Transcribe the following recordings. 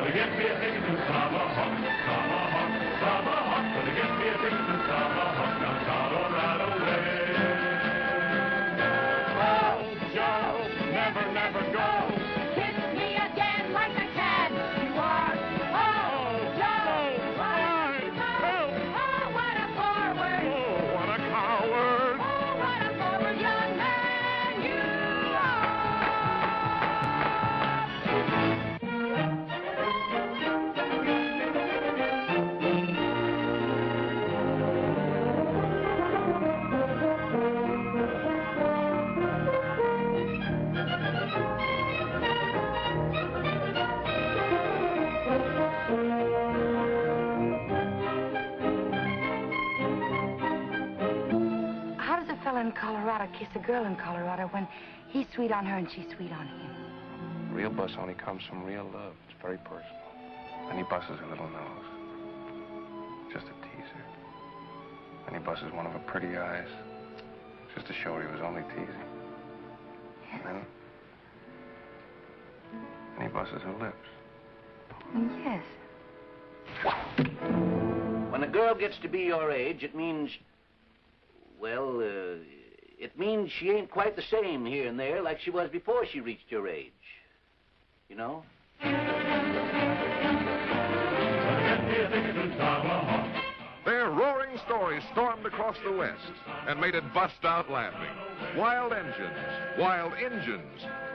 Gonna get me a ticket to Tomahawk, Tomahawk, Tomahawk. Gonna get me a ticket to Tomahawk, down Colorado way. Oh, Joe, never, never go. Kiss me again like the cat you are. Oh, Joe, oh, what a forward. Oh, what a coward. Oh, what a forward young man you How does a fella in Colorado kiss a girl in Colorado when he's sweet on her and she's sweet on him? Real bus only comes from real love. It's very personal. Then he busts her little nose. Just a teaser. Then he busts one of her pretty eyes. Just to show her he was only teasing. And then he busts her lips. Yes. When a girl gets to be your age, it means, well, it means she ain't quite the same here and there like she was before she reached your age. You know? Their roaring stories stormed across the West and made it bust out laughing. Wild engines, wild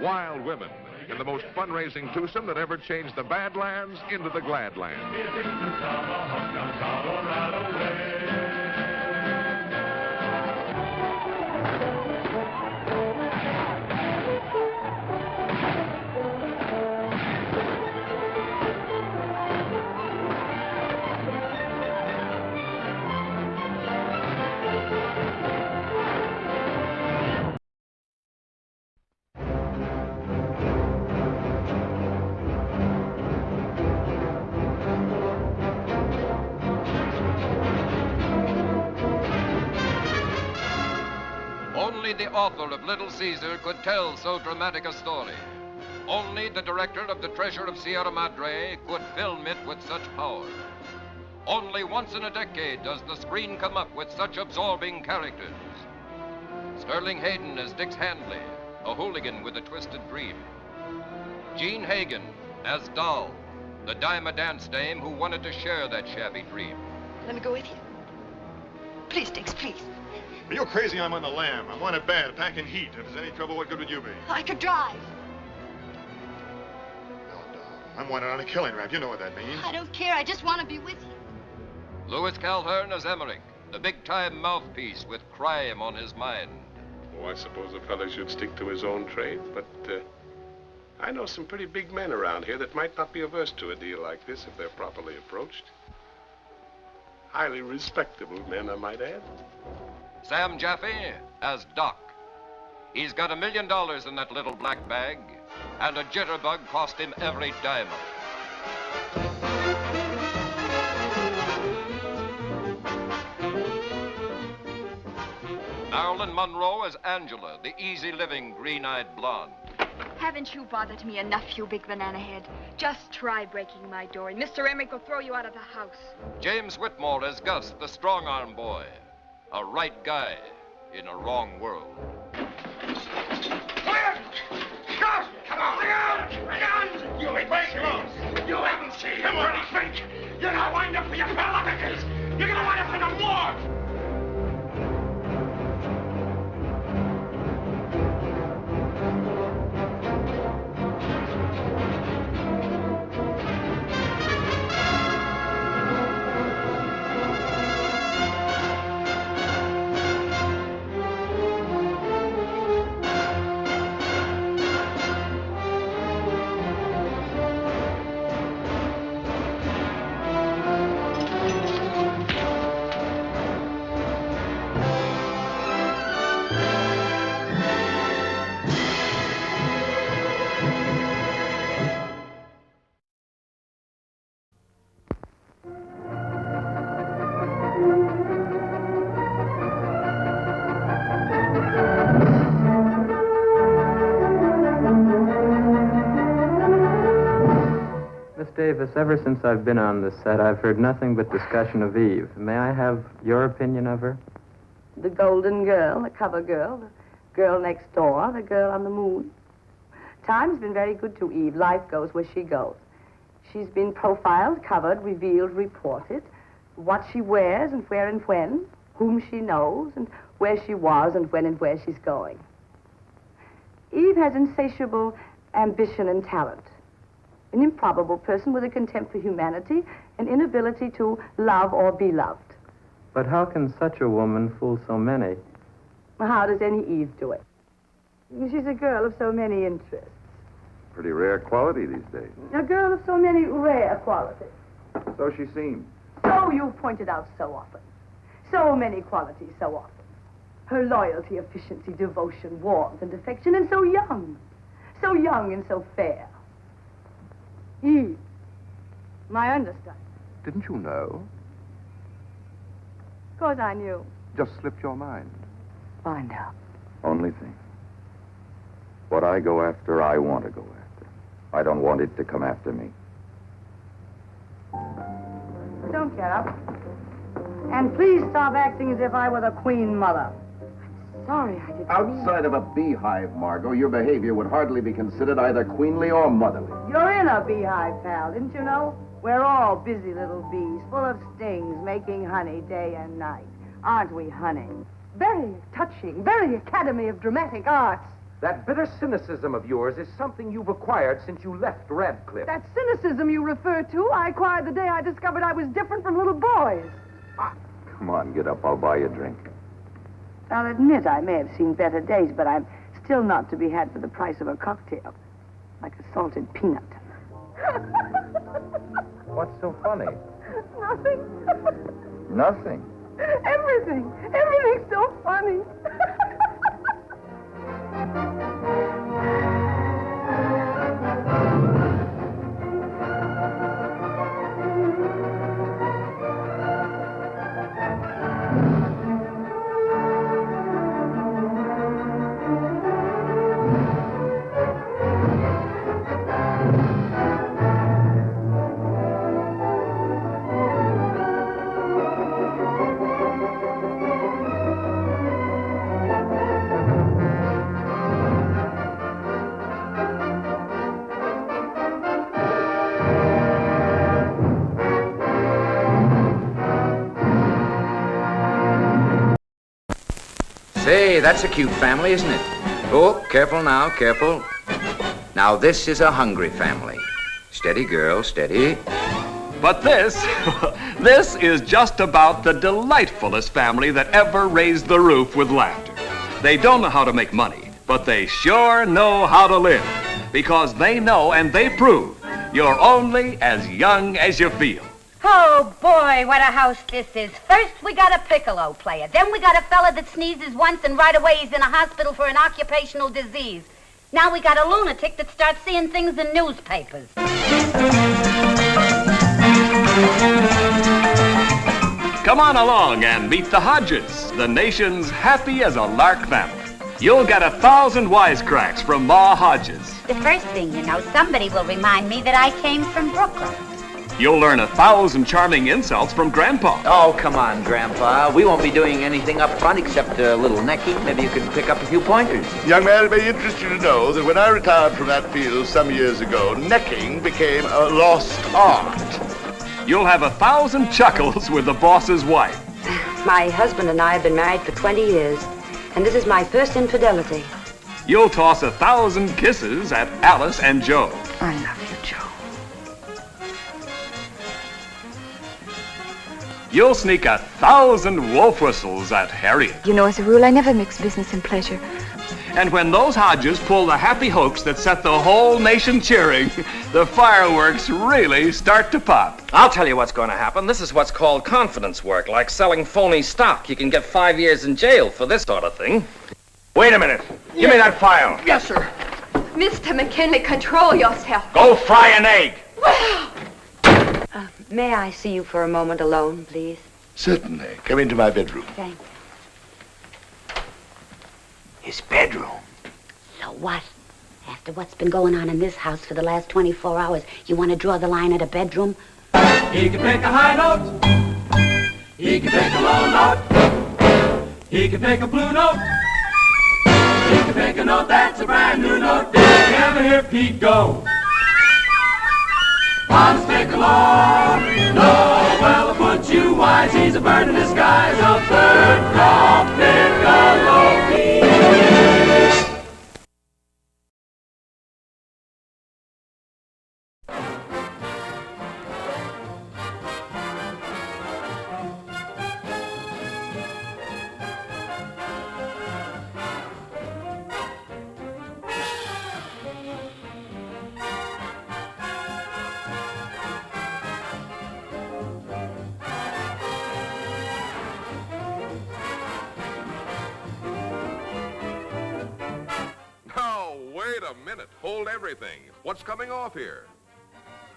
wild women, in the most fundraising twosome that ever changed the Badlands into the Gladlands. Only the author of Little Caesar could tell so dramatic a story. Only the director of The Treasure of Sierra Madre could film it with such power. Only once in a decade does the screen come up with such absorbing characters. Sterling Hayden as Dix Handley, a hooligan with a twisted dream. Jean Hagen as Doll, the dime-a-dance dame who wanted to share that shabby dream. Let me go with you. Please, Dix, please. You're crazy. I'm on the lam. I'm on it bad, packing heat. If there's any trouble, what good would you be? I could drive. No, Doll. I'm wanted on a killing rap. You know what that means. I don't care. I just want to be with you. Louis Calhern as Emmerich, the big-time mouthpiece with crime on his mind. Oh, I suppose a fella should stick to his own trade, but I know some pretty big men around here that might not be averse to a deal like this if they're properly approached. Highly respectable men, I might add. Sam Jaffe as Doc. He's got $1 million in that little black bag, and a jitterbug cost him every dime of it. Marilyn Monroe as Angela, the easy-living, green-eyed blonde. Haven't you bothered me enough, you big banana head? Just try breaking my door, and Mr. Emmerich will throw you out of the house. James Whitmore as Gus, the strong-arm boy. A right guy in a wrong world. Quiet! Stop! Come on! Bring out! Bring out! You ain't seen! You haven't seen him or anything! You're gonna wind up for your palavickers! You're gonna wind up in the morgue! Davis, ever since I've been on this set, I've heard nothing but discussion of Eve. May I have your opinion of her? The golden girl, the cover girl, the girl next door, the girl on the moon. Time's been very good to Eve. Life goes where she goes. She's been profiled, covered, revealed, reported. What she wears and where and when, whom she knows and where she was and when and where she's going. Eve has insatiable ambition and talent. An improbable person with a contempt for humanity, an inability to love or be loved. But how can such a woman fool so many? How does any Eve do it? She's a girl of so many interests. Pretty rare quality these days. A girl of so many rare qualities. So she seems. So you've pointed out so often. So many qualities so often. Her loyalty, efficiency, devotion, warmth, and affection, and so young. So young and so fair. Eve, my understudy. Didn't you know? Of course I knew. Just slipped your mind. Find out. Only thing. What I go after, I want to go after. I don't want it to come after me. Don't get up. And please stop acting as if I were the Queen Mother. I'm sorry I didn't Outside of a beehive, Margot, your behavior would hardly be considered either queenly or motherly. You're in a beehive, pal, didn't you know? We're all busy little bees, full of stings, making honey day and night. Aren't we, honey? Very touching, very Academy of Dramatic Arts. That bitter cynicism of yours is something you've acquired since you left Radcliffe. That cynicism you refer to, I acquired the day I discovered I was different from little boys. Come on, get up. I'll buy you a drink. I'll admit I may have seen better days, but I'm still not to be had for the price of a cocktail. Like a salted peanut. What's so funny? Nothing. Nothing. Everything. Everything's so funny. Say, that's a cute family, isn't it? Oh, careful now, careful. Now, this is a hungry family. Steady, girl, steady. But this is just about the delightfulest family that ever raised the roof with laughter. They don't know how to make money, but they sure know how to live. Because they know and they prove you're only as young as you feel. Oh, boy, what a house this is. First, we got a piccolo player. Then we got a fella that sneezes once and right away he's in a hospital for an occupational disease. Now we got a lunatic that starts seeing things in newspapers. Come on along and meet the Hodges, the nation's happy as a lark family. You'll get 1,000 wisecracks from Ma Hodges. The first thing you know, somebody will remind me that I came from Brooklyn. You'll learn 1,000 charming insults from Grandpa. Oh, come on, Grandpa. We won't be doing anything up front except a little necking. Maybe you could pick up a few pointers. Young man, it may interest you to know that when I retired from that field some years ago, necking became a lost art. You'll have 1,000 chuckles with the boss's wife. My husband and I have been married for 20 years, and this is my first infidelity. You'll toss 1,000 kisses at Alice and Joe. I love you, Joe. You'll sneak 1,000 wolf whistles at Harriet. You know, as a rule, I never mix business and pleasure. And when those Hodges pull the happy hoax that set the whole nation cheering, the fireworks really start to pop. I'll tell you what's going to happen. This is what's called confidence work, like selling phony stock. You can get 5 years in jail for this sort of thing. Wait a minute. Give me that file. Yes, sir. Mr. McKinley, control yourself. Go fry an egg. Well. May I see you for a moment alone, please? Certainly. Come into my bedroom. Thank you. His bedroom. So what? After what's been going on in this house for the last 24 hours, you want to draw the line at a bedroom? He can pick a high note. He can pick a low note. He can pick a blue note. He can pick a note that's a brand new note. Did you ever hear Pete go? Hans Piccolo, no, well, I'll put you wise. He's a bird in disguise, a bird called Piccolo Pete. Hold everything. What's coming off here?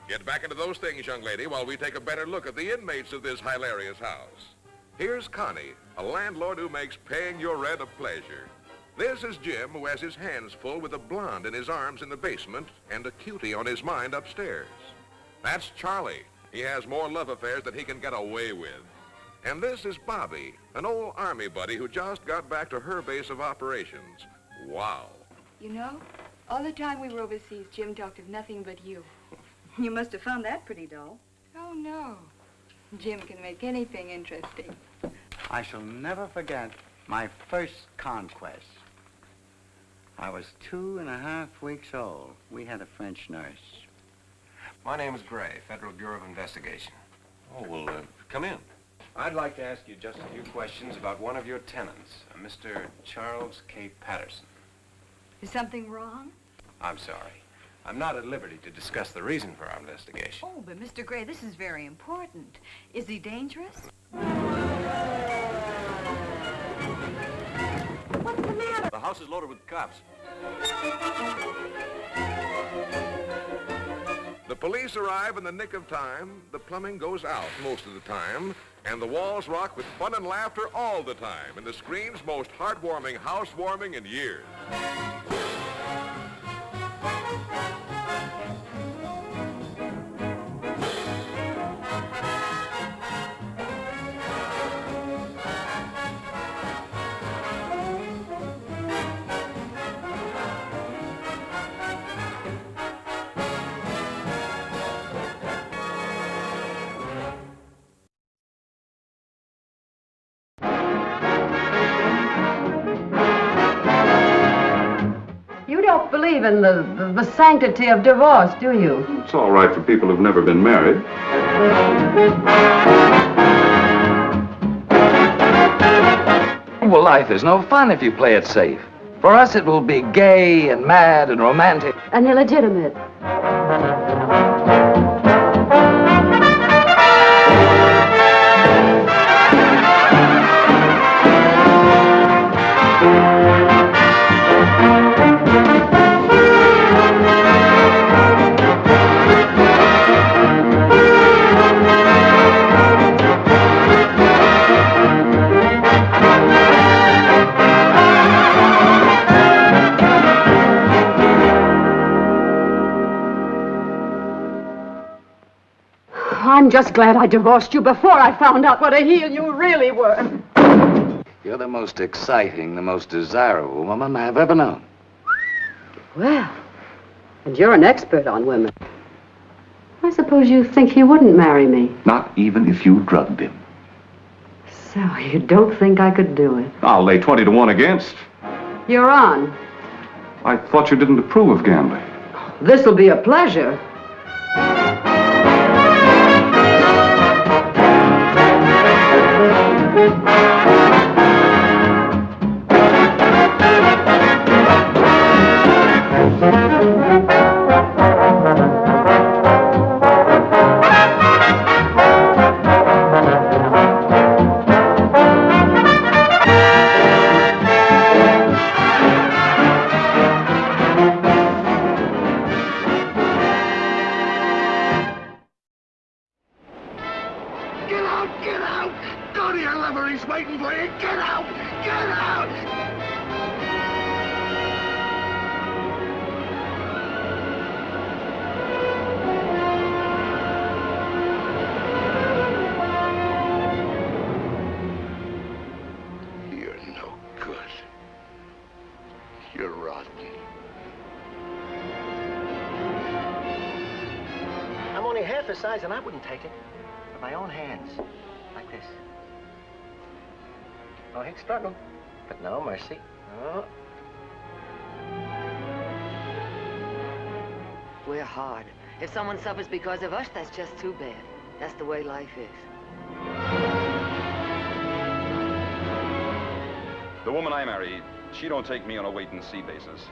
Get back into those things, young lady, while we take a better look at the inmates of this hilarious house. Here's Connie, a landlord who makes paying your rent a pleasure. This is Jim, who has his hands full with a blonde in his arms in the basement and a cutie on his mind upstairs. That's Charlie. He has more love affairs than he can get away with. And this is Bobby, an old Army buddy who just got back to her base of operations. Wow. You know, all the time we were overseas, Jim talked of nothing but you. You must have found that pretty dull. Oh, no. Jim can make anything interesting. I shall never forget my first conquest. I was 2.5 weeks old. We had a French nurse. My name is Gray, Federal Bureau of Investigation. Oh, well, come in. I'd like to ask you just a few questions about one of your tenants, Mr. Charles K. Patterson. Is something wrong? I'm sorry. I'm not at liberty to discuss the reason for our investigation. Oh, but Mr. Gray, this is very important. Is he dangerous? What's the matter? The house is loaded with cops. The police arrive in the nick of time, the plumbing goes out most of the time, and the walls rock with fun and laughter all the time in the screen's most heartwarming housewarming in years. You don't believe in the sanctity of divorce, do you? It's all right for people who've never been married. Well, life is no fun if you play it safe. For us, it will be gay and mad and romantic. And illegitimate. I'm just glad I divorced you before I found out what a heel you really were. You're the most exciting, the most desirable woman I've ever known. Well, and you're an expert on women. I suppose you think he wouldn't marry me. Not even if you drugged him. So you don't think I could do it? I'll lay 20 to 1 against. You're on. I thought you didn't approve of gambling. This'll be a pleasure. Get out! Go to your lover, he's waiting for you! Get out! Get out! only half his size, and I wouldn't take it. With my own hands. Like this. Oh, he'd struggle. But no mercy. No. We're hard. If someone suffers because of us, that's just too bad. That's the way life is. The woman I marry, she don't take me on a wait-and-see basis.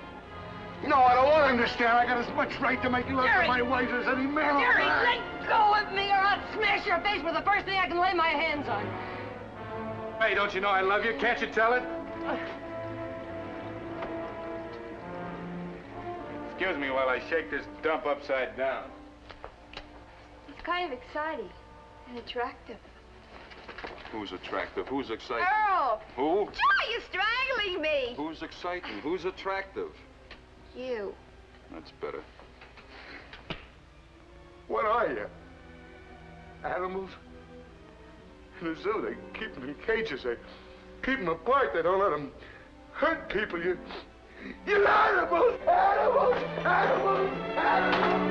You know, I don't want to understand. I got as much right to make love to my wife as any man. Jerry, let go of me or I'll smash your face with the first thing I can lay my hands on. Hey, don't you know I love you? Can't you tell it? Excuse me while I shake this dump upside down. It's kind of exciting and attractive. Who's attractive? Who's exciting? Earl! Who? Joe, you're strangling me! Who's exciting? Who's attractive? You. That's better. What are you? Animals? In the zoo, they keep them in cages. They keep them apart. They don't let them hurt people. You're animals! Animals! Animals! Animals!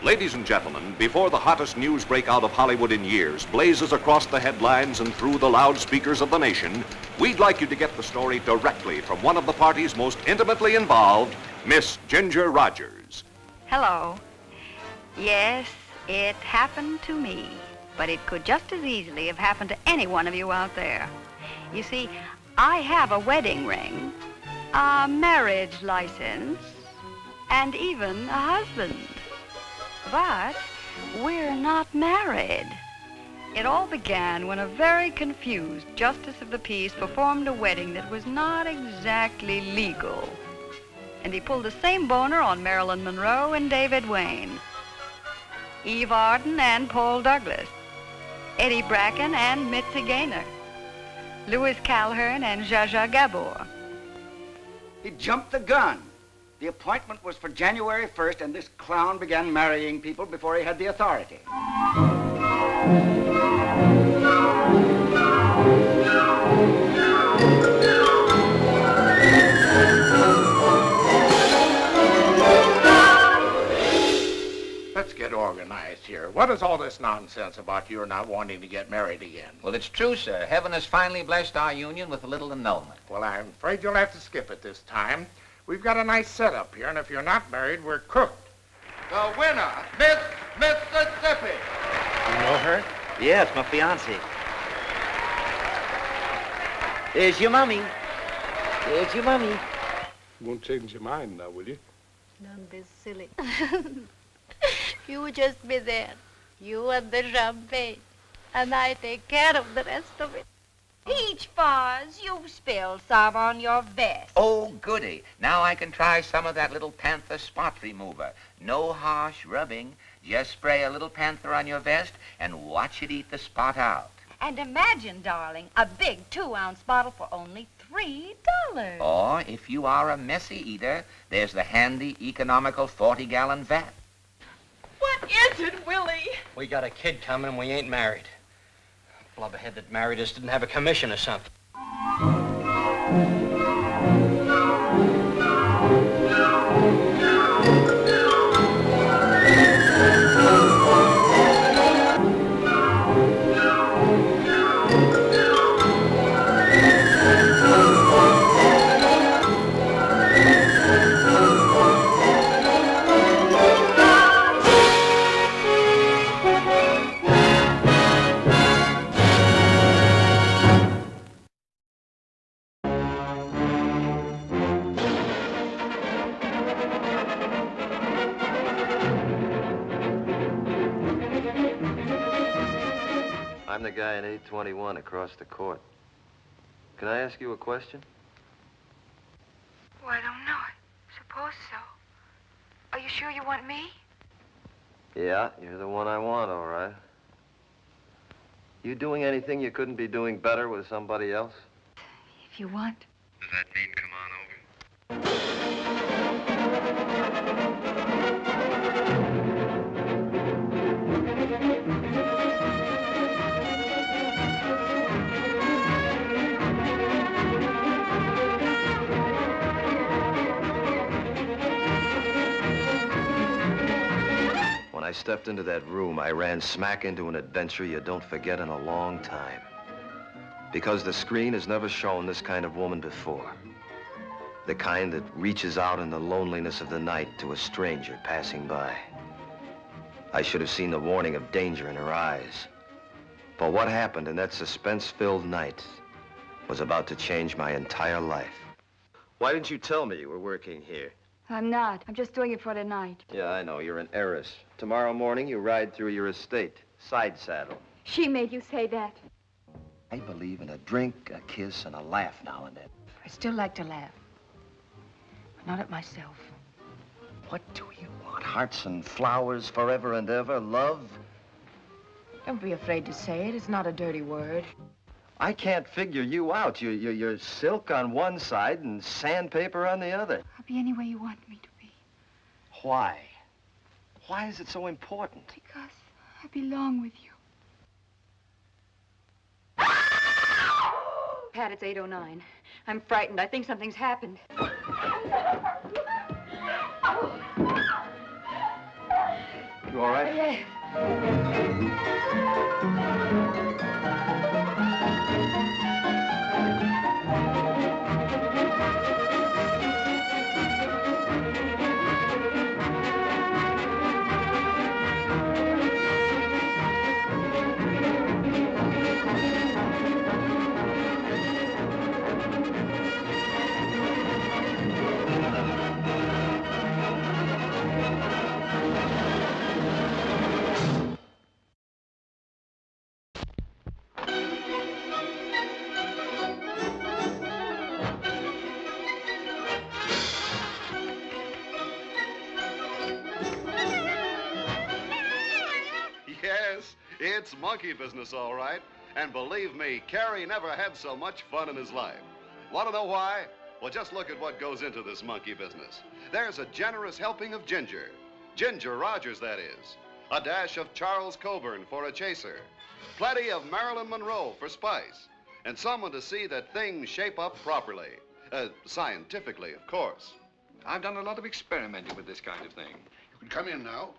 Ladies and gentlemen, before the hottest news breakout of Hollywood in years blazes across the headlines and through the loudspeakers of the nation, we'd like you to get the story directly from one of the parties most intimately involved, Miss Ginger Rogers. Hello. Yes, it happened to me, but it could just as easily have happened to any one of you out there. You see, I have a wedding ring, a marriage license, and even a husband. But we're not married. It all began when a very confused justice of the peace performed a wedding that was not exactly legal. And he pulled the same boner on Marilyn Monroe and David Wayne, Eve Arden and Paul Douglas, Eddie Bracken and Mitzi Gaynor, Louis Calhern and Zsa Zsa Gabor. He jumped the gun. The appointment was for January 1st, and this clown began marrying people before he had the authority. Let's get organized here. What is all this nonsense about your not wanting to get married again? Well, it's true, sir. Heaven has finally blessed our union with a little annulment. Well, I'm afraid you'll have to skip it this time. We've got a nice setup here, and if you're not married, we're cooked. The winner, Miss Mississippi. You know her? Yes, my fiancée. There's your mommy. There's your mommy. You won't change your mind now, will you? Don't be silly. You just be there. You and the champagne. And I take care of the rest of it. Peach Fuzz, you spilled some on your vest. Oh, goody. Now I can try some of that little Panther spot remover. No harsh rubbing. Just spray a little Panther on your vest and watch it eat the spot out. And imagine, darling, a big 2-ounce bottle for only $3. Or, if you are a messy eater, there's the handy, economical 40-gallon vat. What is it, Willie? We got a kid coming and we ain't married. Blubberhead that married us didn't have a commission or something. I'm the guy in 821 across the court. Can I ask you a question? Oh, I don't know. I suppose so. Are you sure you want me? Yeah, you're the one I want, all right. You doing anything you couldn't be doing better with somebody else? If you want. Does that mean come on over? When I stepped into that room, I ran smack into an adventure you don't forget in a long time. Because the screen has never shown this kind of woman before. The kind that reaches out in the loneliness of the night to a stranger passing by. I should have seen the warning of danger in her eyes. But what happened in that suspense-filled night was about to change my entire life. Why didn't you tell me you were working here? I'm not. I'm just doing it for tonight. Yeah, I know. You're an heiress. Tomorrow morning, you ride through your estate. Side saddle. She made you say that. I believe in a drink, a kiss, and a laugh now and then. I still like to laugh. But not at myself. What do you want? Hearts and flowers forever and ever? Love? Don't be afraid to say it. It's not a dirty word. I can't figure you out. You're silk on one side and sandpaper on the other. I'll be any way you want me to be. Why? Why is it so important? Because I belong with you. Pat, it's 8:09. I'm frightened. I think something's happened. You all right? Yes. Yes, it's monkey business, all right. And believe me, Carrie never had so much fun in his life. Want to know why? Well, just look at what goes into this monkey business. There's a generous helping of ginger. Ginger Rogers, that is. A dash of Charles Coburn for a chaser. Plenty of Marilyn Monroe for spice. And someone to see that things shape up properly. Scientifically, of course. I've done a lot of experimenting with this kind of thing. You can come in now,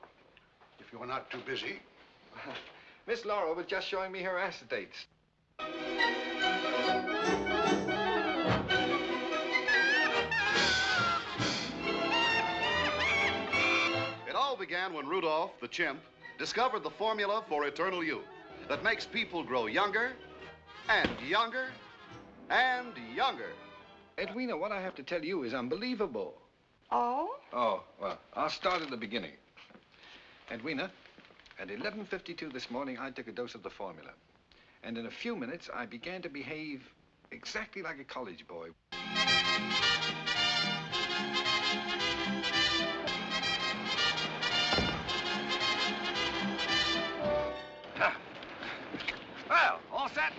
if you're not too busy. Miss Laura was just showing me her acetates. It all began when Rudolph, the chimp, discovered the formula for eternal youth that makes people grow younger and younger and younger. Edwina, what I have to tell you is unbelievable. Oh? Oh, well, I'll start at the beginning. Edwina, at 11:52 this morning, I took a dose of the formula. And in a few minutes, I began to behave exactly like a college boy. Well, all set?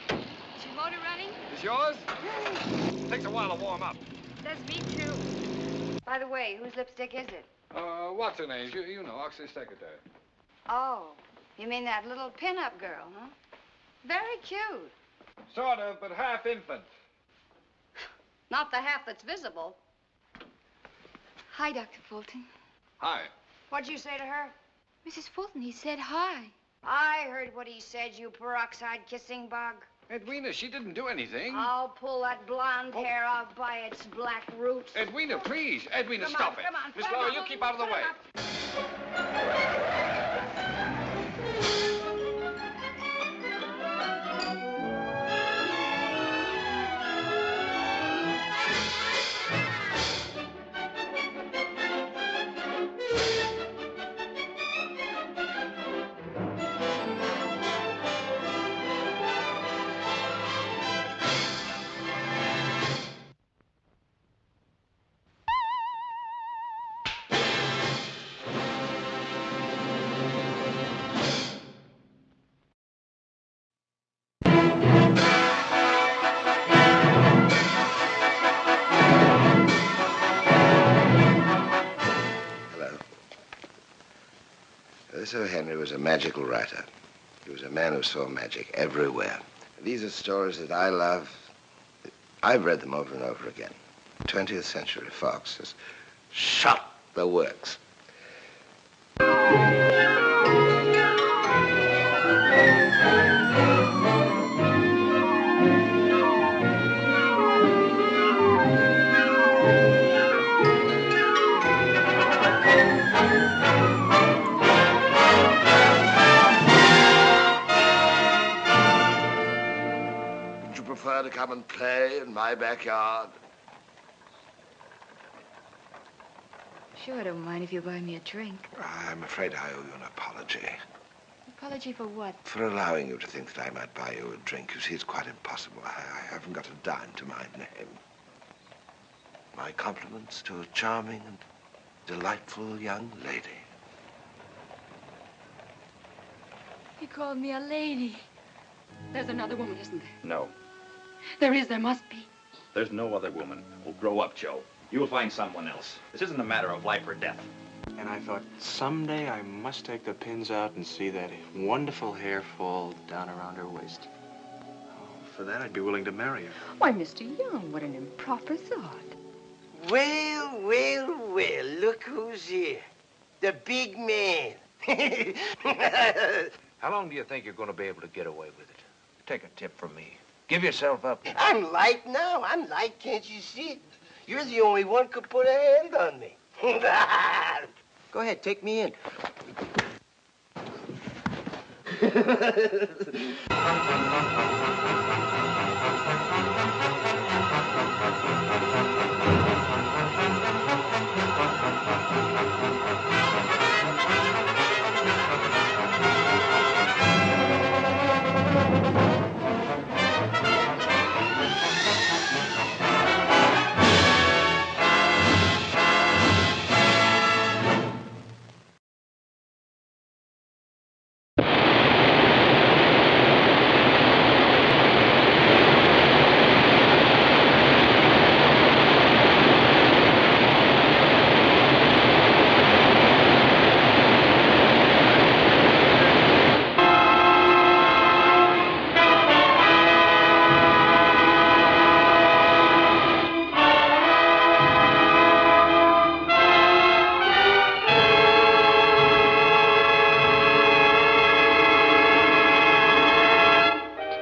Is your motor running? Is yours? Takes a while to warm up. Does me too. By the way, whose lipstick is it? What's her name? You know, Oxley's secretary. Oh, you mean that little pin-up girl, huh? Very cute. Sort of, but half infant. Not the half that's visible. Hi, Dr. Fulton. Hi. What'd you say to her? Mrs. Fulton, he said hi. I heard what he said, you peroxide kissing bug. Edwina, she didn't do anything. I'll pull that blonde hair out by its black roots. Edwina, please. Edwina, Come stop on, it. come on, Miss come Laura, on. you keep out of the way. Sir Henry was a magical writer. He was a man who saw magic everywhere. These are stories that I love. I've read them over and over again. 20th Century Fox has shot the works. Would you prefer to come and play in my backyard? Sure, I don't mind if you buy me a drink. I'm afraid I owe you an apology Apology for what? for allowing you to think that I might buy you a drink. You see, it's quite impossible. I haven't got a dime to my name. My compliments to a charming and delightful young lady. He called me a lady. There's another woman, isn't there? No, There is, there must be. there's no other woman. Well, grow up, Joe. You'll find someone else. This isn't a matter of life or death. And I thought, someday I must take the pins out and see that wonderful hair fall down around her waist. Oh, for that, I'd be willing to marry her. Why, Mr. Young, what an improper thought. Well, well, well, look who's here. The big man. How long do you think you're going to be able to get away with it? Take a tip from me. Give yourself up. I'm light now. I'm light, can't you see? You're the only one could put a hand on me. Go ahead, take me in.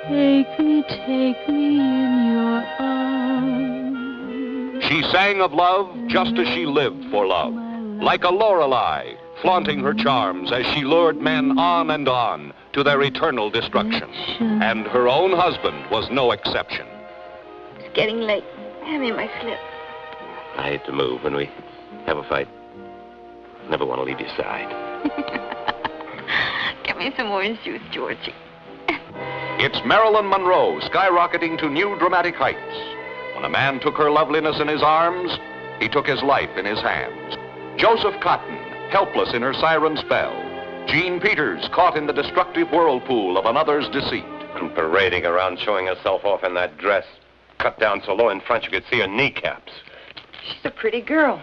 Take me in your arms. She sang of love just as she lived for love, like a Lorelei, flaunting her charms as she lured men on and on to their eternal destruction. And her own husband was no exception. It's getting late. Hand me my slip. I hate to move when we have a fight. Never want to leave your side. Get me some orange juice, Georgie. It's Marilyn Monroe skyrocketing to new dramatic heights. When a man took her loveliness in his arms, he took his life in his hands. Joseph Cotton, helpless in her siren spell. Jean Peters, caught in the destructive whirlpool of another's deceit. And parading around showing herself off in that dress. Cut down so low in front you could see her kneecaps. She's a pretty girl.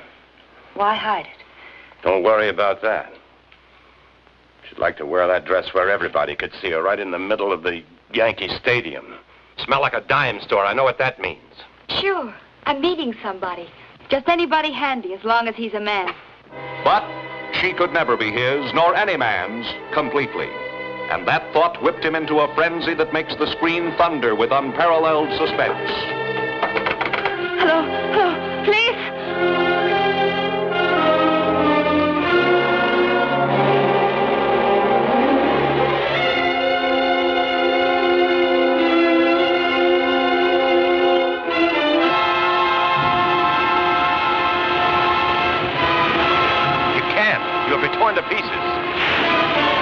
Why hide it? Don't worry about that. She'd like to wear that dress where everybody could see her, right in the middle of the Yankee Stadium. Smell like a dime store. I know what that means. Sure. I'm meeting somebody. Just anybody handy, as long as he's a man. But she could never be his, nor any man's, completely. And that thought whipped him into a frenzy that makes the screen thunder with unparalleled suspense. Hello, hello, please. You'll be torn to pieces.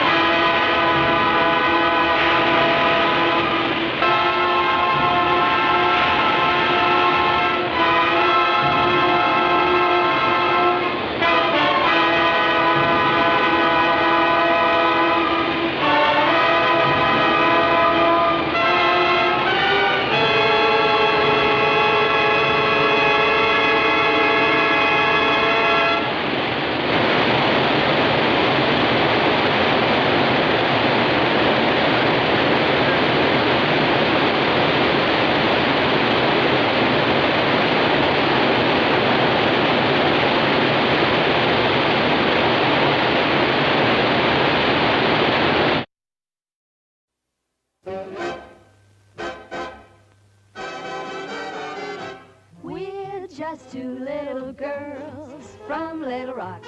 We're just two little girls from Little Rock.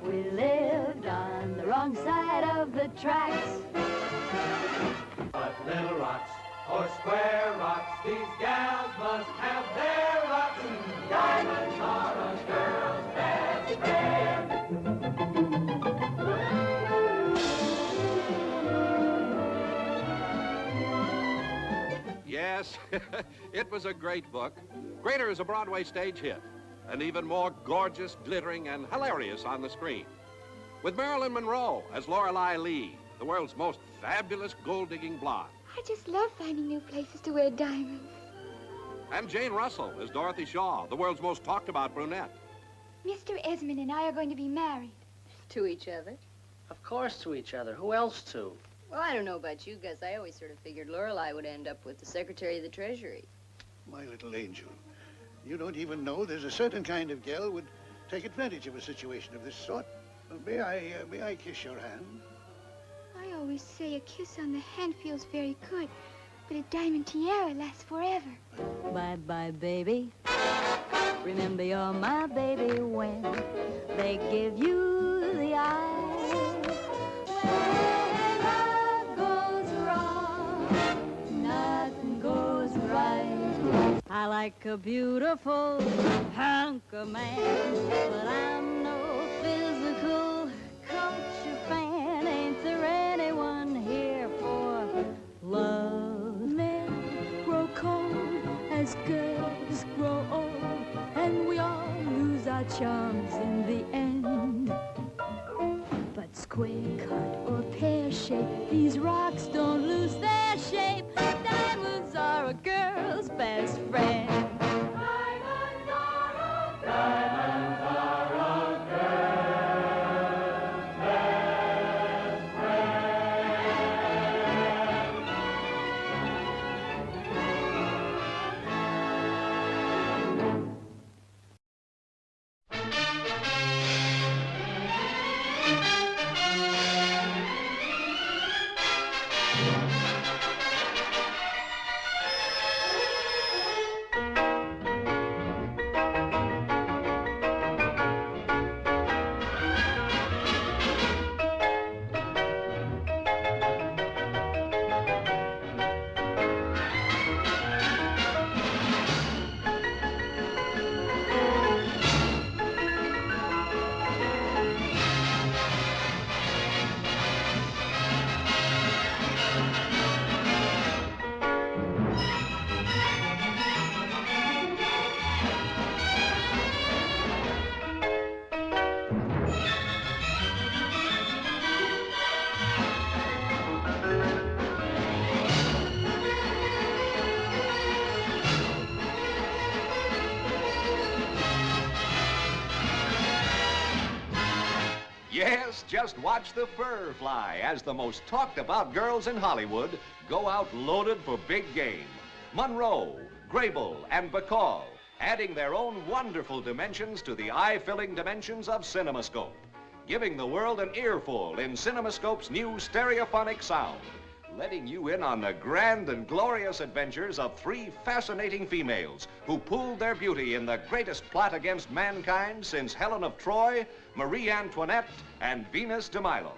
We lived on the wrong side of the tracks. But little rocks or square rocks, these gals must have their rocks. Diamonds are a girl's best friend. Yes, it was a great book. Greater as a Broadway stage hit, and even more gorgeous, glittering, and hilarious on the screen. With Marilyn Monroe as Lorelei Lee, the world's most fabulous gold-digging blonde. I just love finding new places to wear diamonds. And Jane Russell as Dorothy Shaw, the world's most talked-about brunette. Mr. Esmond and I are going to be married. To each other? Of course to each other. Who else to? Well, I don't know about you guys. I always sort of figured Lorelei would end up with the Secretary of the Treasury. My little angel, you don't even know there's a certain kind of gal would take advantage of a situation of this sort. May I kiss your hand? I always say a kiss on the hand feels very good, but a diamond tiara lasts forever. Bye-bye, baby. Remember you're my baby when they give you the eye. When love goes wrong, nothing goes right. I like a beautiful hunk of man, but I'm no physical culture fan. Ain't there anyone here for love? Men grow cold as girls grow old, and we all lose our charms in the end. But square cut or pear shape, these rocks don't lose their shape. Diamonds are a girl's best friend. Diamonds are a girl's best Yes, just watch the fur fly as the most talked about girls in Hollywood go out loaded for big game. Monroe, Grable, and Bacall, adding their own wonderful dimensions to the eye-filling dimensions of CinemaScope, giving the world an earful in CinemaScope's new stereophonic sound, letting you in on the grand and glorious adventures of three fascinating females who pooled their beauty in the greatest plot against mankind since Helen of Troy, Marie Antoinette, and Venus de Milo.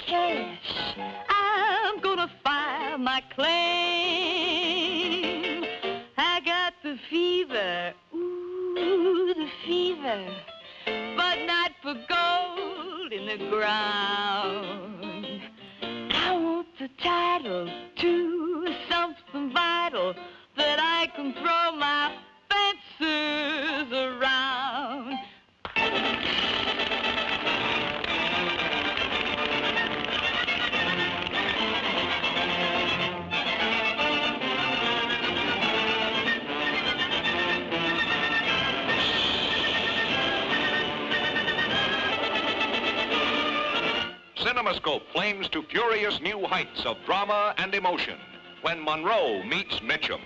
cash. I'm gonna file my claim. I got the fever, ooh, the fever, but not for gold in the ground. I want the title to something vital that I can throw my fences around. CinemaScope flames to furious new heights of drama and emotion when Monroe meets Mitchum.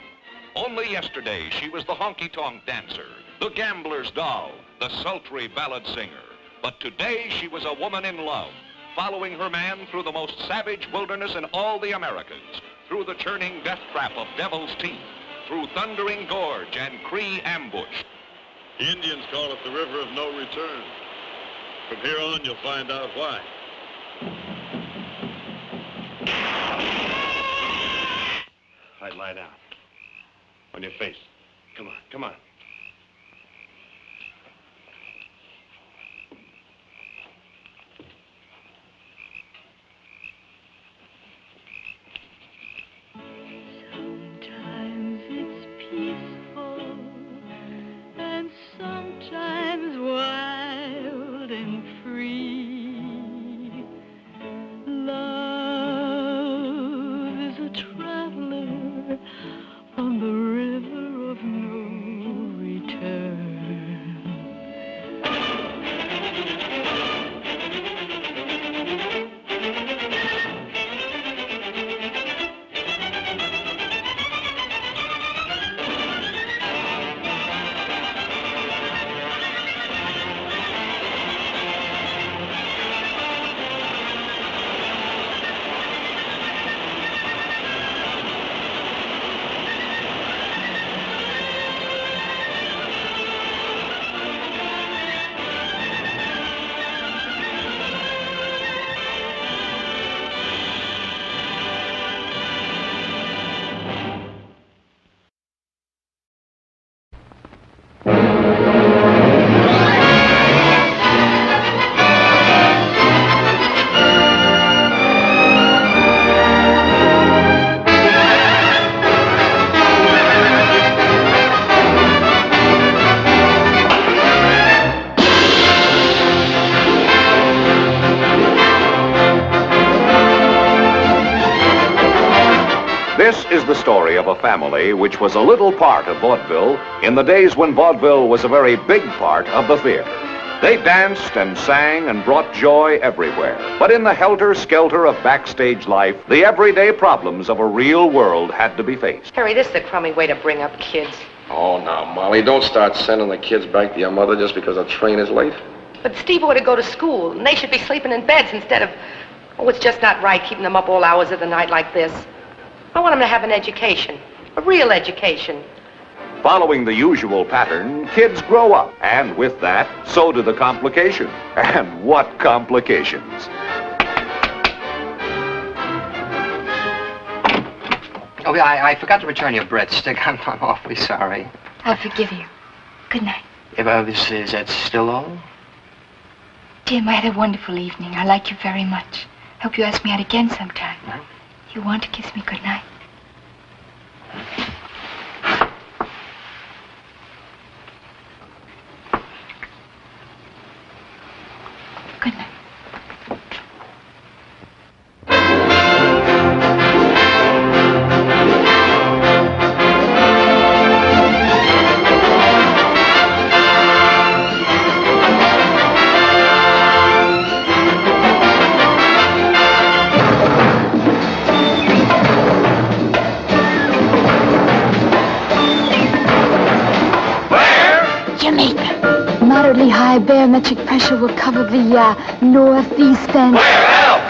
Only yesterday, she was the honky-tonk dancer, the gambler's doll, the sultry ballad singer. But today, she was a woman in love, following her man through the most savage wilderness in all the Americas, through the churning death trap of Devil's Teeth, through Thundering Gorge and Cree Ambush. The Indians call it the River of No Return. From here on, you'll find out why. All right, lie down. On your face. Come on, come on. Sometimes it's peaceful, and sometimes wild and free. Love is a traveler on the river of no return. This is the story of a family which was a little part of vaudeville in the days when vaudeville was a very big part of the theater. They danced and sang and brought joy everywhere. But in the helter-skelter of backstage life, the everyday problems of a real world had to be faced. Harry, this is the crummy way to bring up kids. Oh, now, Molly, don't start sending the kids back to your mother just because the train is late. But Steve ought to go to school, and they should be sleeping in beds instead of... Oh, it's just not right keeping them up all hours of the night like this. I want them to have an education, a real education. Following the usual pattern, kids grow up, and with that, so do the complications. And what complications? Oh, yeah, I forgot to return your breadstick. I'm awfully sorry. I'll forgive you. Good night. Is that still all? Jim, I had a wonderful evening. I like you very much. Hope you ask me out again sometime. Huh? You want to kiss me good night? Good night. Moderately high barometric pressure will cover the northeast and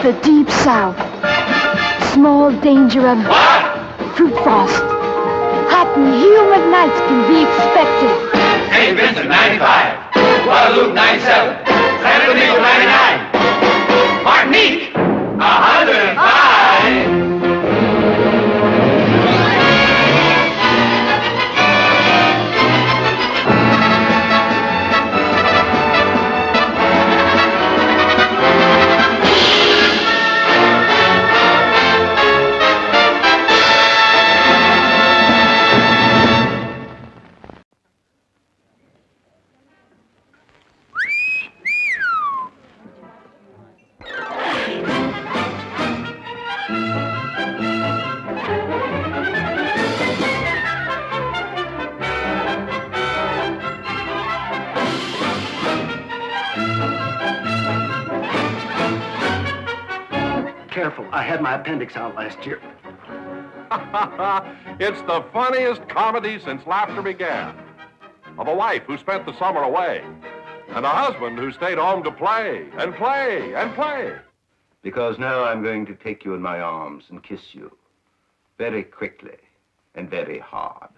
the deep south. Small danger of fruit frost. Hot and humid nights can be expected. St. Vincent, 95. Guadalupe, 97. San Domingo, 99. Martinique, 100. careful. I had my appendix out last year. It's the funniest comedy since laughter began. Of a wife who spent the summer away, and a husband who stayed home to play and play and play. Because now I'm going to take you in my arms and kiss you. Very quickly and very hard.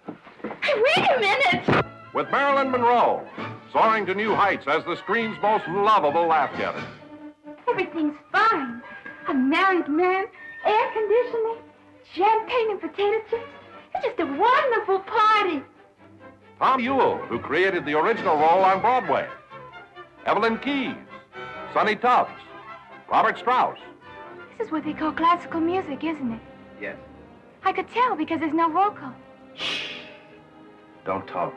Hey, wait a minute! With Marilyn Monroe, soaring to new heights as the screen's most lovable laugh-getter. Everything's fine. A married man, air conditioning, champagne and potato chips. It's just a wonderful party. Tom Ewell, who created the original role on Broadway. Evelyn Keyes, Sonny Tubbs, Robert Strauss. This is what they call classical music, isn't it? Yes. I could tell because there's no vocal. Don't talk.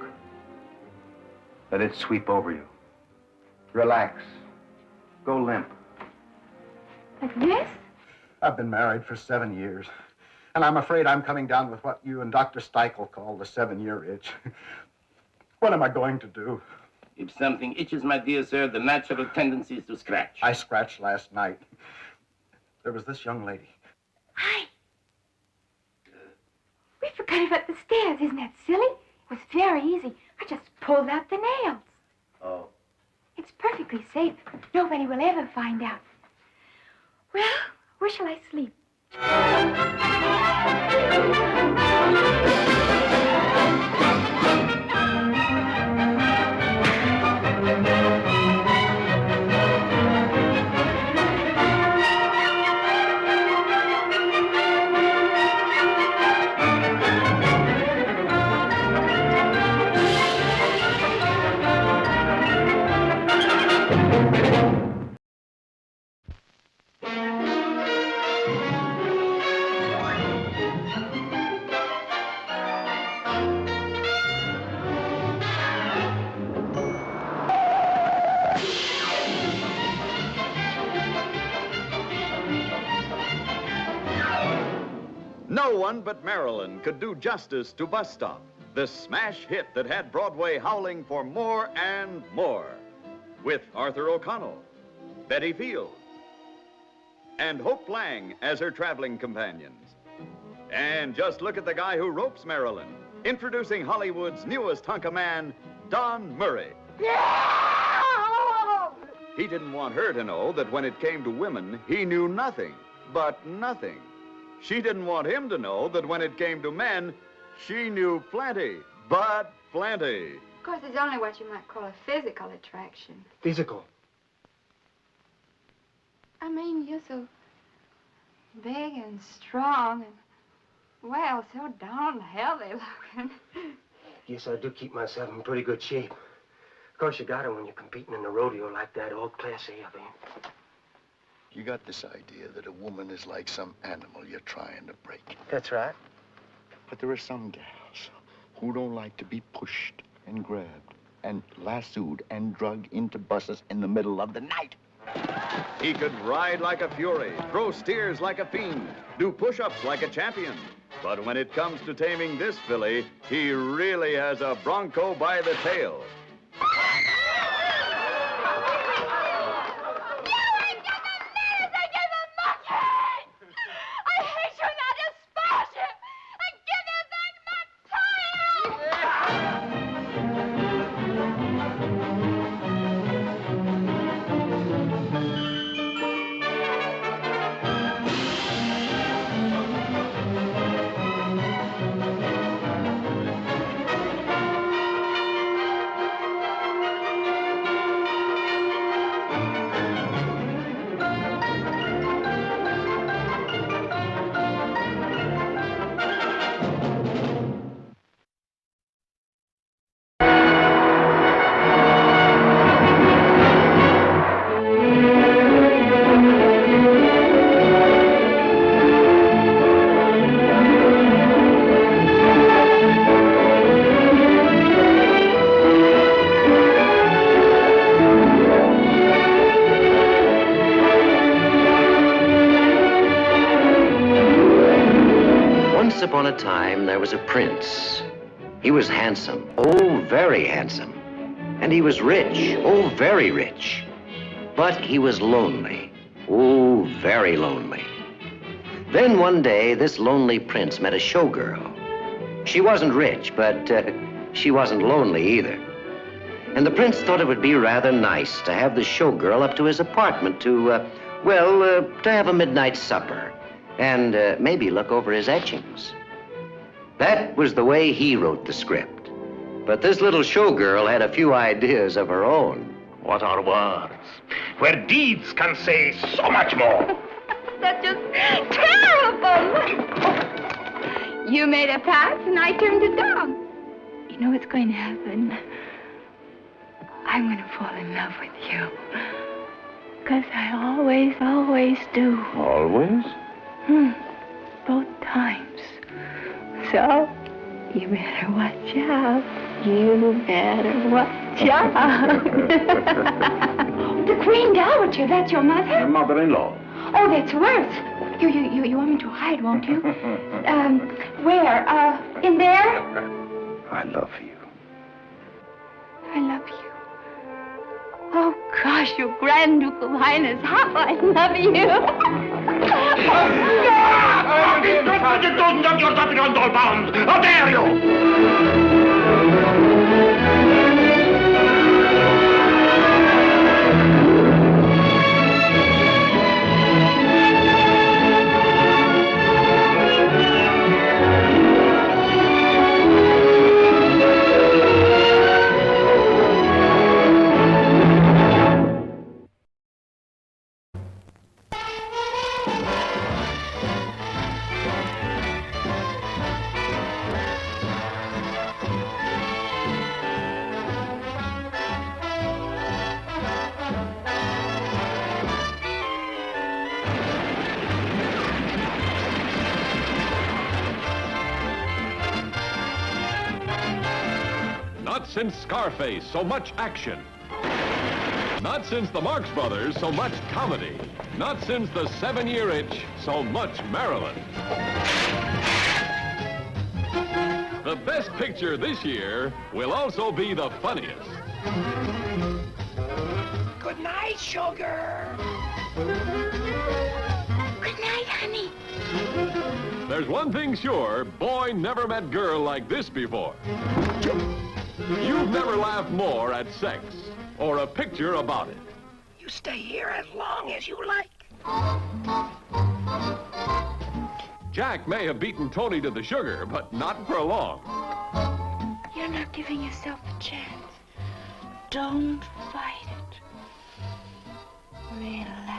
Let it sweep over you. Relax. Go limp. Like this? I've been married for 7 years, and I'm afraid I'm coming down with what you and Dr. Steichel call the 7-year itch. What am I going to do? If something itches, my dear sir, the natural tendency is to scratch. I scratched last night. There was this young lady. Hi. We forgot about the stairs. Isn't that silly? It was very easy. I just pulled out the nails. Oh. It's perfectly safe. Nobody will ever find out. Well, where shall I sleep? No one but Marilyn could do justice to Bus Stop, the smash hit that had Broadway howling for more and more. With Arthur O'Connell, Betty Field, and Hope Lang as her traveling companions. And just look at the guy who ropes Marilyn, introducing Hollywood's newest hunk of man, Don Murray. He didn't want her to know that when it came to women, he knew nothing but nothing. She didn't want him to know that when it came to men, she knew plenty, but plenty. Of course, there's only what you might call a physical attraction. Physical? I mean, you're so big and strong and, well, so darn healthy looking. Yes, I do keep myself in pretty good shape. Of course, you got it when you're competing in a rodeo like that, all Class A, I mean. You got this idea that a woman is like some animal you're trying to break. That's right. But there are some gals who don't like to be pushed and grabbed and lassoed and drugged into buses in the middle of the night. He could ride like a fury, throw steers like a fiend, do push-ups like a champion. But when it comes to taming this filly, he really has a bronco by the tail. Once upon a time, there was a prince. He was handsome, oh, very handsome. And he was rich, oh, very rich. But he was lonely, oh, very lonely. Then one day, this lonely prince met a showgirl. She wasn't rich, but she wasn't lonely either. And the prince thought it would be rather nice to have the showgirl up to his apartment to have a midnight supper and maybe look over his etchings. That was the way he wrote the script. But this little showgirl had a few ideas of her own. What are words? Where deeds can say so much more. That's just terrible. You made a pass and I turned it down. You know what's going to happen? I'm going to fall in love with you. Because I always do. Always? Both times. So, you better watch out. You better watch out. The Queen Dowager, that's your mother? Your mother-in-law. Oh, that's worse. You want me to hide, won't you? Where? In there? I love you. I love you. Oh, gosh, your Grand Ducal Highness, how I love you. How dare you! Not since Scarface, so much action. Not since the Marx Brothers, so much comedy. Not since the 7-Year Itch, so much Marilyn. The best picture this year will also be the funniest. Good night, sugar. Good night, honey. There's one thing sure, boy never met girl like this before. You've never laughed more at sex or a picture about it. You stay here as long as you like. Jack may have beaten Tony to the sugar, but not for long. You're not giving yourself a chance. Don't fight it. Relax.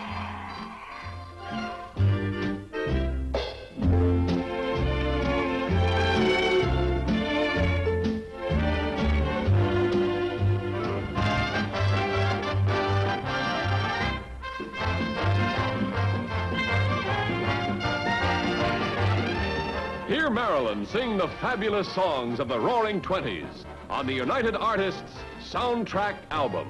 Hear Marilyn sing the fabulous songs of the Roaring Twenties on the United Artists Soundtrack Album.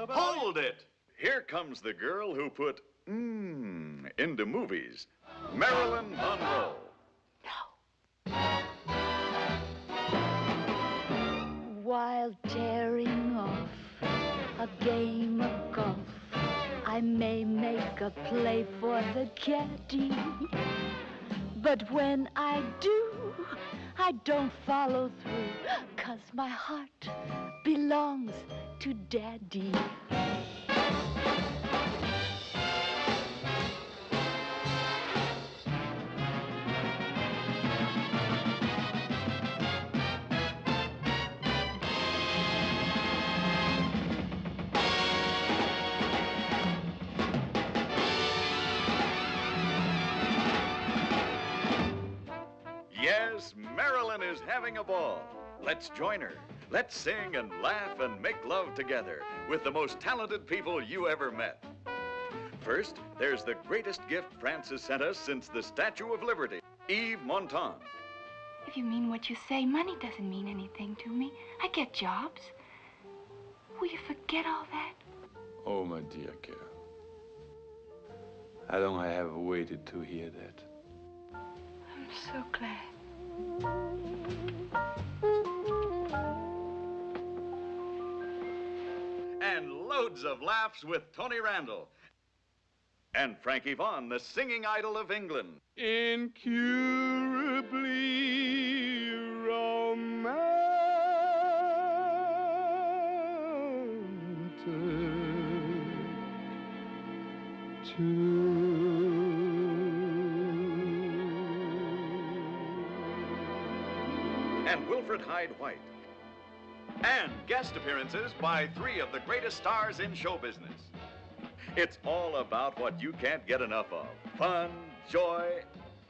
Hold it! Here comes the girl who put into movies. Marilyn Monroe. While tearing off a game of golf, I may make a play for the caddy. But when I do, I don't follow through, 'cause my heart belongs to Daddy. Yes, house, Marilyn is having a ball. Let's join her. Let's sing and laugh and make love together with the most talented people you ever met. First, there's the greatest gift France has sent us since the Statue of Liberty, Yves Montand. If you mean what you say, money doesn't mean anything to me. I get jobs. Will you forget all that? Oh, my dear girl. How long I have waited to hear that. I'm so glad. And loads of laughs with Tony Randall. And Frankie Vaughan, the singing idol of England. Incurably And Wilfred Hyde White. And guest appearances by 3 of the greatest stars in show business. It's all about what you can't get enough of. Fun, joy,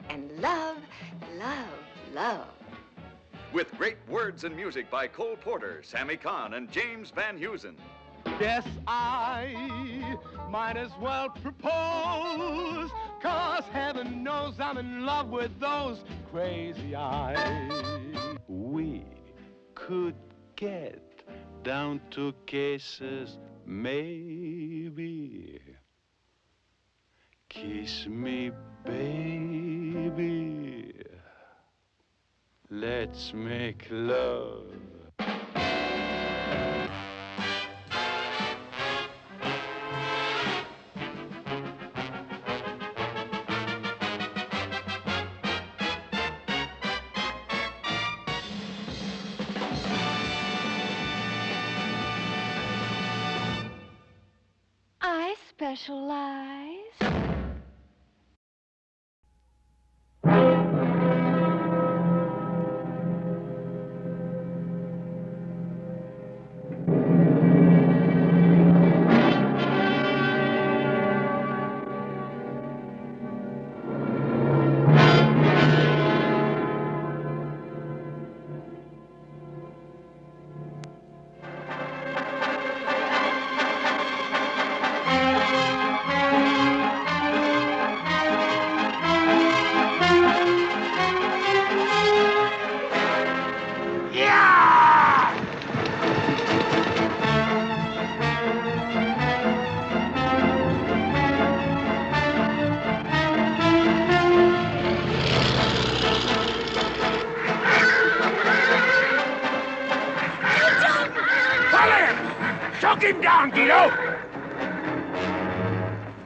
and love, love, love. with great words and music by Cole Porter, Sammy Kahn, and James Van Heusen. Guess I might as well propose, 'cause heaven knows I'm in love with those crazy eyes. We could get down to cases, maybe. Kiss me, baby. Let's make love. I specialize. Choke him down, Guido!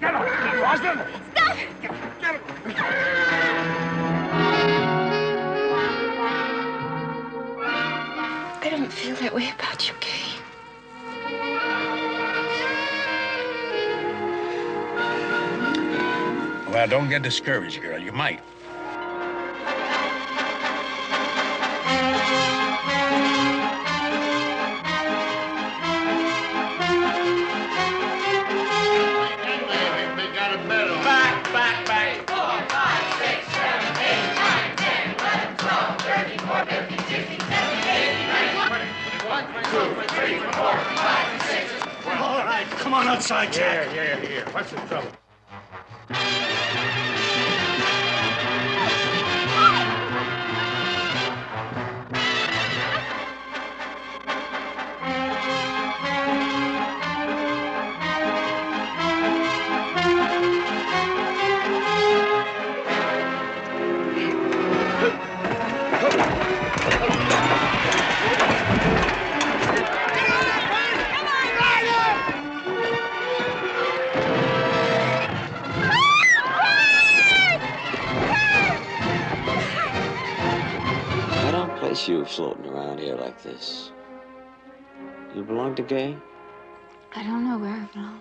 Get up, Rosalind! Stop! Get him! I don't feel that way about you, Kay. Well, don't get discouraged, girl. You might. Back. 4, 5, 6, 7, 8, 9, 10, 11, 12, 13, 14, 15, 16, 17, 18, 19, 20, 21, 22, 23, 24, 25, 26. All right, come on outside, Jack. Yeah. What's the trouble? I don't place you floating around here like this. You belong to Gay? I don't know where I belong.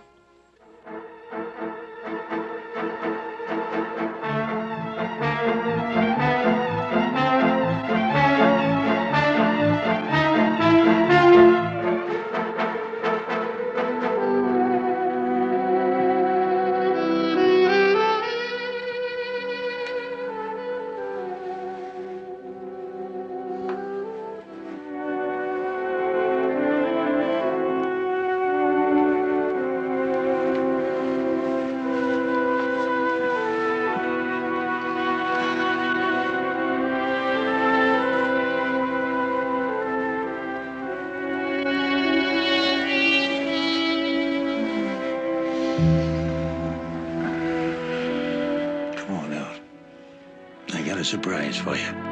surprise for you.